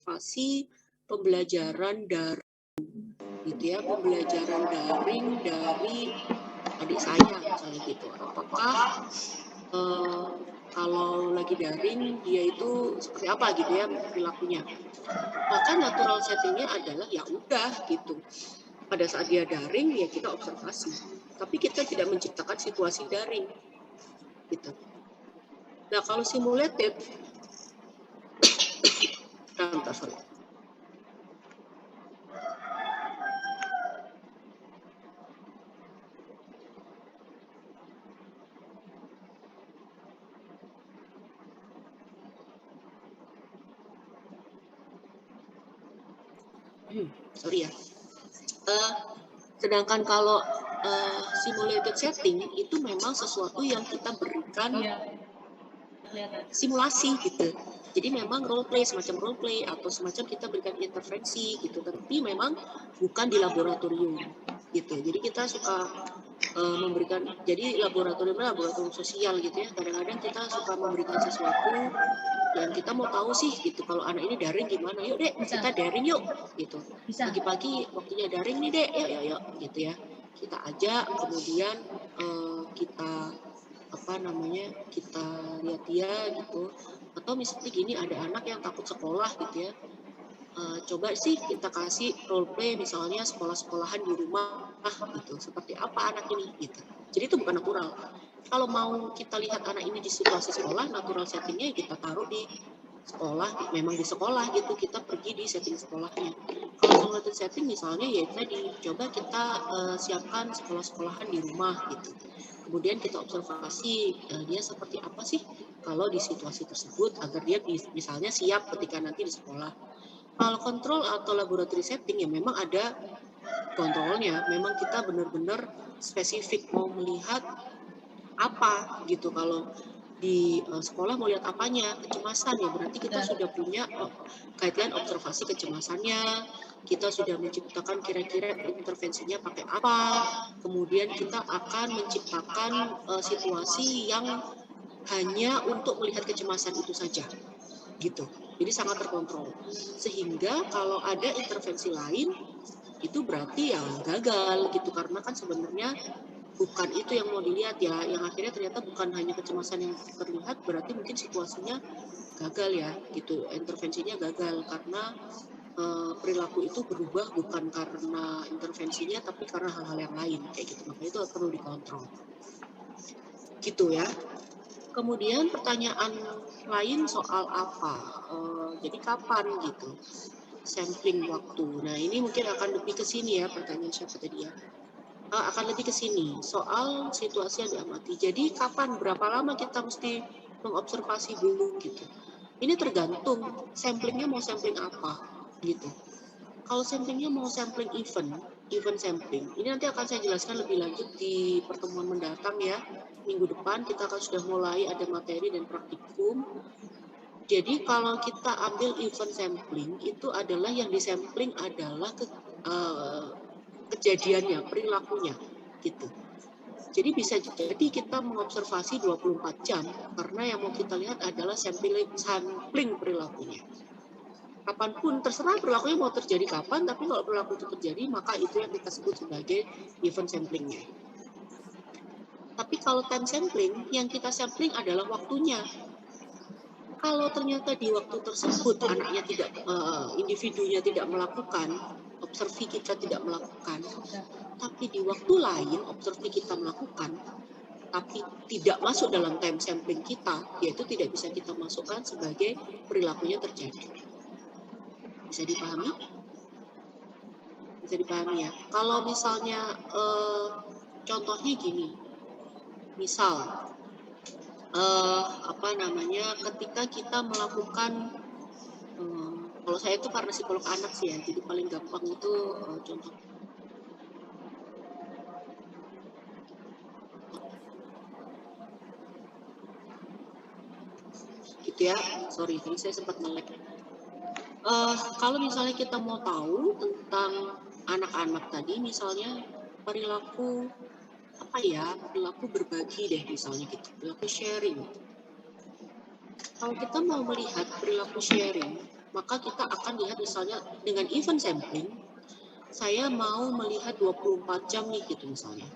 observasi pembelajaran dari gitu ya, pembelajaran daring dari adik saya misalnya gitu. Apakah kalau lagi daring dia itu seperti apa gitu ya perilakunya. Maka natural settingnya adalah ya udah gitu. Pada saat dia daring ya kita observasi. Tapi kita tidak menciptakan situasi daring gitu. Nah kalau simulated, sorry. Sorry ya. Sedangkan kalau simulated setting itu memang sesuatu yang kita berikan simulasi gitu. Jadi memang role play, semacam role play atau semacam kita berikan intervensi gitu. Tapi memang bukan di laboratorium gitu. Jadi kita suka memberikan, jadi laboratorium sosial gitu ya. Kadang-kadang kita suka memberikan sesuatu yang kita mau tahu sih gitu. Kalau anak ini daring gimana? Yuk dek, kita daring yuk gitu. Pagi-pagi waktunya daring nih dek, yuk gitu ya. Kita ajak, kemudian kita kita lihat dia gitu. Atau misalnya gini, ada anak yang takut sekolah gitu ya. Coba sih kita kasih role play misalnya sekolah-sekolahan di rumah gitu. Seperti apa anak ini gitu. Jadi itu bukan natural. Kalau mau kita lihat anak ini di situasi sekolah, natural settingnya kita taruh di sekolah, memang di sekolah gitu, kita pergi di setting sekolahnya. Kalau simulated setting misalnya ya tadi, coba kita siapkan sekolah-sekolahan di rumah gitu. Kemudian kita observasi dia seperti apa sih kalau di situasi tersebut agar dia misalnya siap ketika nanti di sekolah. Kalau kontrol atau laboratory setting ya memang ada kontrolnya, memang kita benar-benar spesifik mau melihat apa gitu. Kalau di sekolah mau lihat apanya, kecemasan ya berarti kita sudah punya kajian observasi kecemasannya, kita sudah menciptakan kira-kira intervensinya pakai apa, kemudian kita akan menciptakan situasi yang hanya untuk melihat kecemasan itu saja gitu. Jadi sangat terkontrol. Sehingga kalau ada intervensi lain itu berarti ya gagal gitu, karena kan sebenarnya bukan itu yang mau dilihat ya, yang akhirnya ternyata bukan hanya kecemasan yang terlihat, berarti mungkin situasinya gagal ya gitu, intervensinya gagal karena perilaku itu berubah bukan karena intervensinya tapi karena hal-hal yang lain kayak gitu, makanya itu perlu dikontrol gitu ya. Kemudian pertanyaan lain soal apa, jadi kapan gitu sampling waktu. Nah ini mungkin akan lebih ke sini ya, pertanyaan siapa tadi ya, akan lebih ke sini soal situasi yang diamati. Jadi kapan, berapa lama kita mesti mengobservasi dulu gitu. Ini tergantung samplingnya mau sampling apa gitu. Kalau samplingnya mau sampling event sampling, ini nanti akan saya jelaskan lebih lanjut di pertemuan mendatang ya. Minggu depan kita akan sudah mulai ada materi dan praktikum. Jadi kalau kita ambil event sampling, itu adalah yang disampling adalah kejadiannya, perilakunya gitu. Jadi bisa jadi kita mengobservasi 24 jam karena yang mau kita lihat adalah sampling perilakunya. Kapanpun terserah perilakunya mau terjadi kapan, tapi kalau perilaku itu terjadi maka itu yang kita sebut sebagai event samplingnya. Tapi kalau time sampling, yang kita sampling adalah waktunya. Kalau ternyata di waktu tersebut anaknya tidak, individunya tidak melakukan, observi kita tidak melakukan, tapi di waktu lain observi kita melakukan, tapi tidak masuk dalam time sampling kita, yaitu tidak bisa kita masukkan sebagai perilakunya terjadi. Bisa dipahami? Bisa dipahami ya. Kalau misalnya contohnya gini, misal ketika kita melakukan kalau saya itu karena psikolog anak sih ya, jadi paling gampang itu contoh gitu ya. Sorry, tadi saya sempat melek. Kalau misalnya kita mau tahu tentang anak-anak tadi, misalnya perilaku perilaku berbagi deh misalnya gitu, perilaku sharing. Kalau kita mau melihat perilaku sharing, maka kita akan lihat misalnya dengan event sampling, saya mau melihat 24 jam nih gitu misalnya.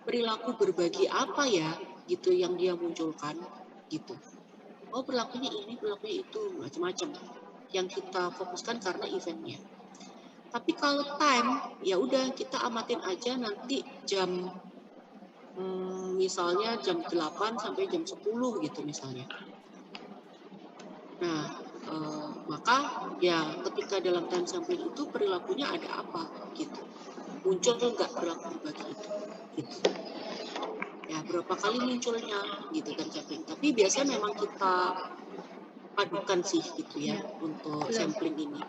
Perilaku berbagi apa ya gitu yang dia munculkan gitu. Oh perilakunya ini, perilakunya itu, macam-macam yang kita fokuskan karena eventnya. Tapi kalau time, ya udah kita amatin aja nanti jam misalnya jam 8 sampai jam 10 gitu misalnya. Nah, maka ya ketika dalam time sampling itu perilakunya ada apa gitu. Muncul nggak perilaku berbagi itu gitu. Ya berapa kali munculnya gitu kan sampling. Tapi biasanya memang kita padukan sih gitu ya untuk sampling ini.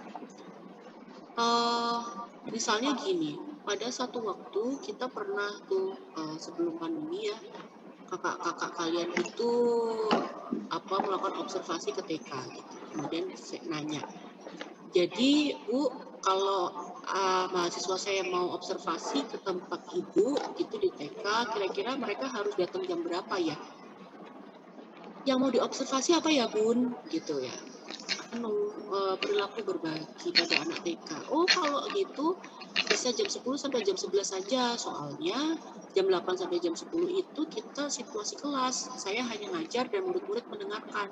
Misalnya gini, pada satu waktu kita pernah tuh sebelum pandemi ya, kakak-kakak kalian itu melakukan observasi ke TK gitu. Kemudian saya nanya, jadi Bu, kalau mahasiswa saya mau observasi ke tempat Ibu gitu di TK, kira-kira mereka harus datang jam berapa ya? Yang mau diobservasi apa ya Bun? Gitu ya. Perilaku berbagi pada anak TK. Oh kalau gitu bisa jam 10 sampai jam 11 saja, soalnya jam 8 sampai jam 10 itu kita situasi kelas, saya hanya ngajar dan murid-murid mendengarkan.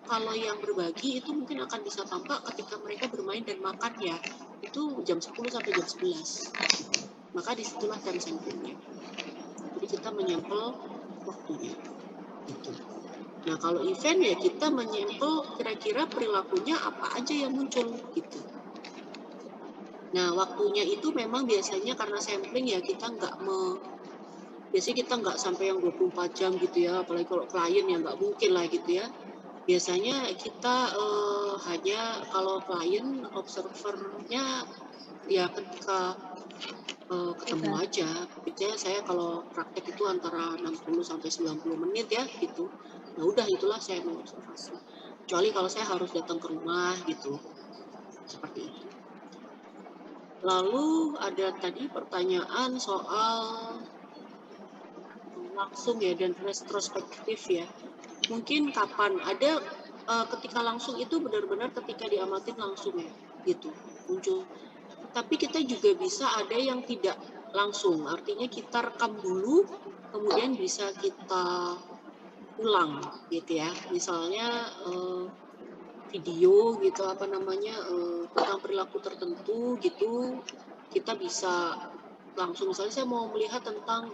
Kalau yang berbagi itu mungkin akan bisa tampak ketika mereka bermain dan makan ya, itu jam 10 sampai jam 11. Maka disitulah time samplingnya. Jadi kita menyampel waktunya. Gitu. Nah kalau event ya kita menyampel kira-kira perilakunya apa aja yang muncul gitu. Nah waktunya itu memang biasanya karena sampling ya kita biasanya kita nggak sampai yang 24 jam gitu ya, apalagi kalau klien ya nggak mungkin lah gitu ya. Biasanya kita hanya kalau klien observernya ya ketika ketemu aja. Biasanya saya kalau praktek itu antara 60 sampai 90 menit ya gitu. Nah udah itulah saya mau observasi. Kecuali kalau saya harus datang ke rumah gitu. Seperti itu. Lalu ada tadi pertanyaan soal langsung ya dan retrospektif ya. Mungkin kapan ada ketika langsung itu benar-benar ketika diamatin langsung ya gitu muncul. Tapi kita juga bisa ada yang tidak langsung, artinya kita rekam dulu, kemudian bisa kita ulang gitu ya. Misalnya video gitu tentang perilaku tertentu gitu, kita bisa langsung misalnya saya mau melihat tentang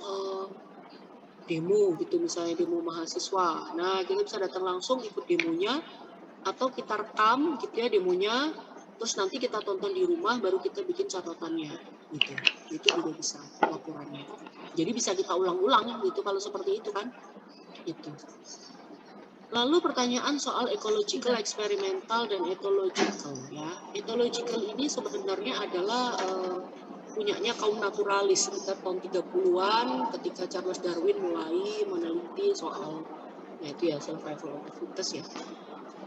demo gitu misalnya demo mahasiswa. Nah kita bisa datang langsung ikut demonya atau kita rekam gitu ya demonya, terus nanti kita tonton di rumah baru kita bikin catatannya gitu. Itu juga bisa laporannya. Jadi bisa kita ulang-ulang gitu kalau seperti itu kan. Itu. Lalu pertanyaan soal ecological, experimental dan ethological ya. Ethological ini sebenarnya adalah punyanya kaum naturalis sekitar tahun 30-an ketika Charles Darwin mulai meneliti soal yaitu ya survival of the fittest ya.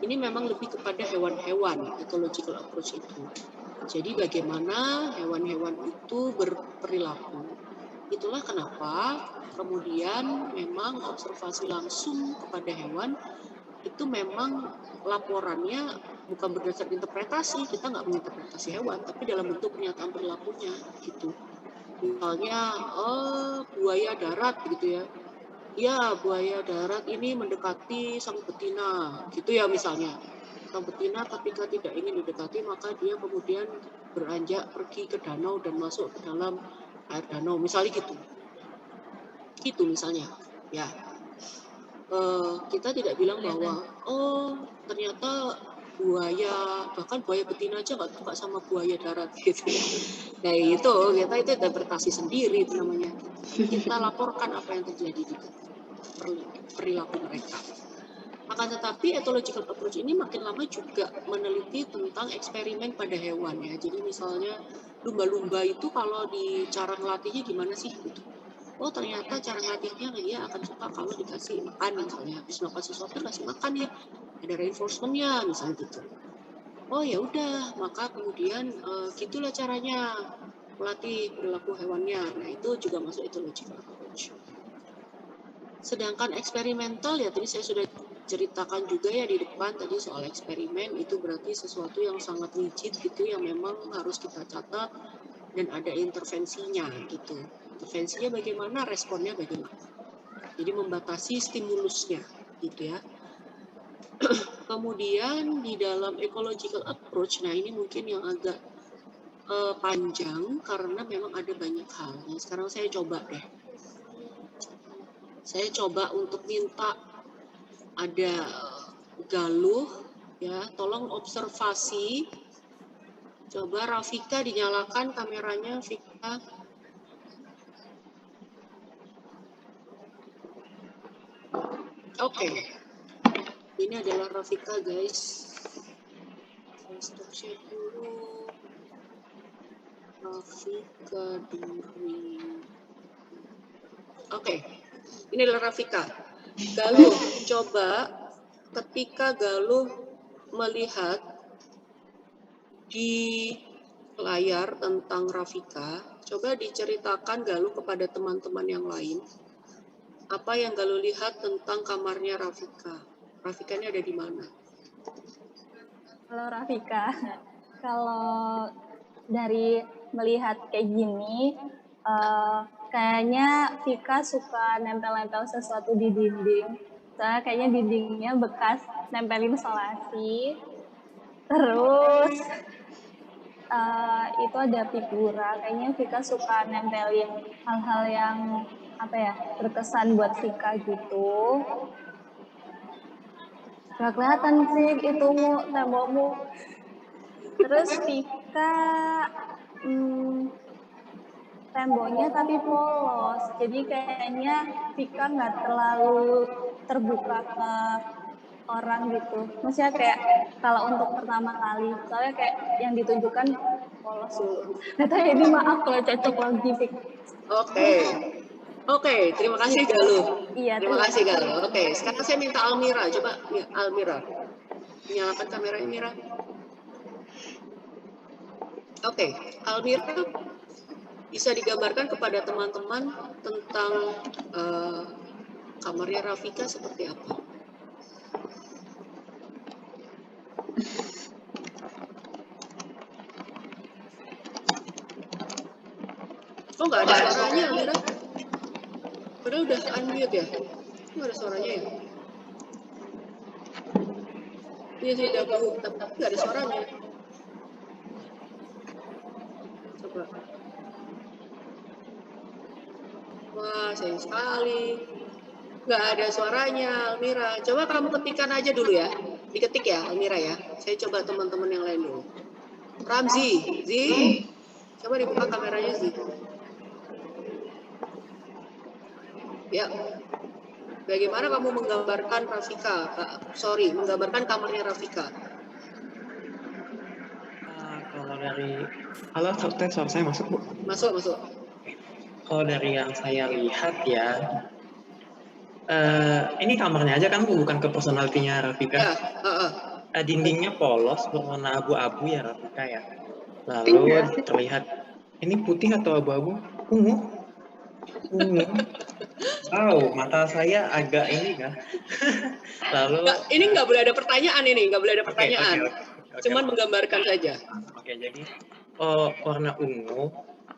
Ini memang lebih kepada hewan-hewan ecological approach itu. Jadi bagaimana hewan-hewan itu berperilaku. Itulah kenapa kemudian memang observasi langsung kepada hewan itu memang laporannya bukan berdasarkan interpretasi, kita nggak menginterpretasi hewan, tapi dalam bentuk pernyataan perilakunya gitu. Misalnya, buaya darat gitu ya. Ya, buaya darat ini mendekati sang betina, gitu ya misalnya. Sang betina ketika tidak ingin didekati, maka dia kemudian beranjak pergi ke danau dan masuk ke dalam air danau, misalnya gitu. Gitu misalnya, ya. Kita tidak bilang bahwa ternyata buaya bahkan buaya betina aja nggak suka sama buaya darat gitu. Nah itu kita itu interpretasi sendiri itu namanya. Kita laporkan apa yang terjadi di perilaku mereka. Akan tetapi ethological approach ini makin lama juga meneliti tentang eksperimen pada hewan ya. Jadi misalnya lumba-lumba itu kalau di cara ngelatihnya gimana sih gitu. Oh ternyata cara ngelatihnya dia akan suka kalau dikasih makan misalnya, habis melakukan sesuatu kasih makan ya, ada reinforcementnya misalnya gitu. Oh ya udah, maka kemudian gitulah caranya melatih perilaku hewannya. Nah itu juga masuk ethological approach. Sedangkan eksperimental ya tadi saya sudah ceritakan juga ya di depan tadi soal eksperimen, itu berarti sesuatu yang sangat rigid gitu yang memang harus kita catat dan ada intervensinya gitu. Intervensinya bagaimana, responnya bagaimana. Jadi membatasi stimulusnya gitu ya. Kemudian di dalam ecological approach, nah ini mungkin yang agak panjang karena memang ada banyak hal. Nah, sekarang saya coba deh. Saya coba untuk minta ada Galuh ya, tolong observasi. Coba Rafika dinyalakan kameranya, Vika. Oke. Ini adalah Rafika, guys. Saya stop share dulu. Rafika Duri. Oke. Ini adalah Rafika. Galuh, coba ketika Galuh melihat di layar tentang Rafika, coba diceritakan Galuh kepada teman-teman yang lain. Apa yang Galuh lihat tentang kamarnya Rafika? Rafika ini ada di mana? Halo Rafika, kalau dari melihat kayak gini, kayaknya Vika suka nempel-nempel sesuatu di dinding. Soalnya kayaknya dindingnya bekas nempelin solasi. Terus itu ada figura. Kayaknya Vika suka nempelin hal-hal yang berkesan buat Vika gitu. Gak kelihatan sih itumu, tembokmu. Terus Vika temboknya tapi polos, jadi kayaknya Vika nggak terlalu terbuka ke orang gitu. Maksudnya kayak kalau untuk pertama kali, soalnya kayak yang ditunjukkan polos dulu. Nah, ini maaf kalau cocok lagi Vika. Oke, terima kasih Galuh. Iya, Terima kasih Galuh. Oke, sekarang saya minta Almira. Coba ya, Almira. Nyalakan kamera Mira. Oke, Almira bisa digambarkan kepada teman-teman tentang kamarnya Rafika seperti apa? Oh, nggak ada suaranya, Almira? Padahal udah unmute ya? Nggak ada suaranya ya? Iya tidak Bu, tapi nggak ada suaranya. Coba. Wah, sayang sekali. Nggak ada suaranya, Almira. Coba kamu ketikkan aja dulu ya. Diketik ya, Almira ya. Saya coba teman-teman yang lain dulu. Ramzi, Zi, coba dibuka kameranya Zi. Ya, bagaimana kamu menggambarkan Rafika? Menggambarkan kamarnya Rafika. Kalau dari, halo, suara saya masuk Bu? Masuk. Kalau dari yang saya lihat ya, ini kamarnya aja kan Bu, bukan ke personalitinya Rafika. Ya, dindingnya polos berwarna abu-abu ya Rafika ya. Lalu terlihat, ini putih atau abu-abu? Ungu. Wow, mata saya agak ini kan. Lalu ini nggak boleh ada pertanyaan ini, nggak boleh ada pertanyaan. Okay. Cuman menggambarkan saja. Oke, jadi warna ungu.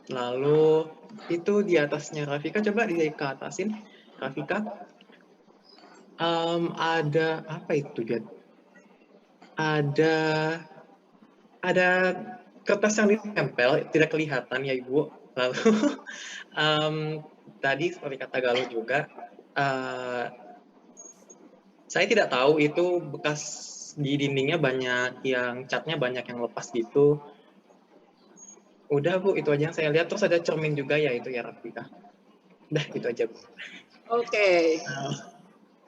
Lalu itu di atasnya Rafika, coba ke atasin Rafika. Ada apa itu Jad? Ada kertas yang ditempel, tidak kelihatan ya Ibu. Lalu tadi seperti kata Galuh juga, saya tidak tahu itu bekas di dindingnya banyak yang catnya banyak yang lepas gitu. Udah Bu, itu aja yang saya lihat. Terus ada cermin juga ya itu ya Rafika. Udah gitu aja Bu.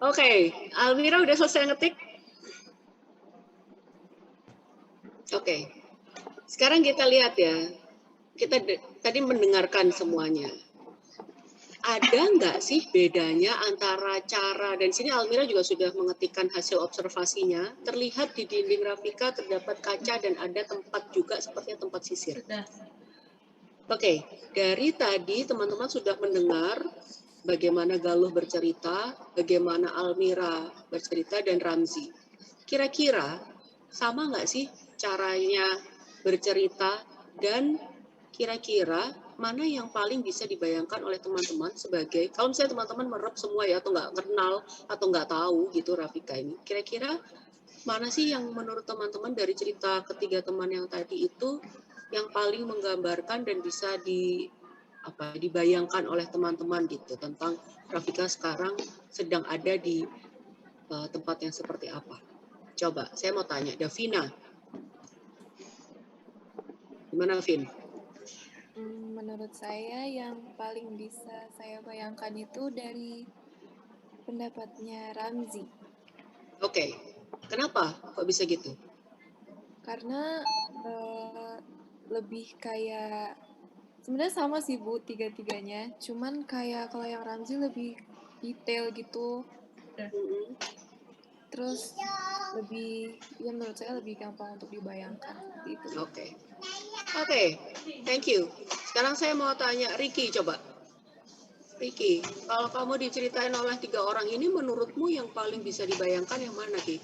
Oke, Almira udah selesai ngetik? Oke. Sekarang kita lihat ya. Kita tadi mendengarkan semuanya. Ada nggak sih bedanya antara cara, dan sini Almira juga sudah mengetikkan hasil observasinya, terlihat di dinding Rafika terdapat kaca dan ada tempat juga sepertinya tempat sisir. Oke, dari tadi teman-teman sudah mendengar bagaimana Galuh bercerita, bagaimana Almira bercerita, dan Ramzi. Kira-kira sama nggak sih caranya bercerita, dan kira-kira mana yang paling bisa dibayangkan oleh teman-teman sebagai, kalau misalnya teman-teman merep semua ya, atau nggak kenal, atau nggak tahu gitu Rafika ini, kira-kira mana sih yang menurut teman-teman dari cerita ketiga teman yang tadi itu yang paling menggambarkan dan bisa dibayangkan oleh teman-teman gitu tentang Rafika sekarang sedang ada di tempat yang seperti apa? Coba, saya mau tanya, Davina. Gimana, Vin? Menurut saya yang paling bisa saya bayangkan itu dari pendapatnya Ramzi. Oke, kenapa kok bisa gitu? Karena lebih kayak, sebenarnya sama sih Bu tiga-tiganya, cuman kayak kalau yang Ramzi lebih detail gitu, terus lebih, ya menurut saya lebih gampang untuk dibayangkan seperti itu. Oke, thank you. Sekarang saya mau tanya Ricky, coba. Ricky, kalau kamu diceritain oleh tiga orang ini, menurutmu yang paling bisa dibayangkan yang mana, Ki?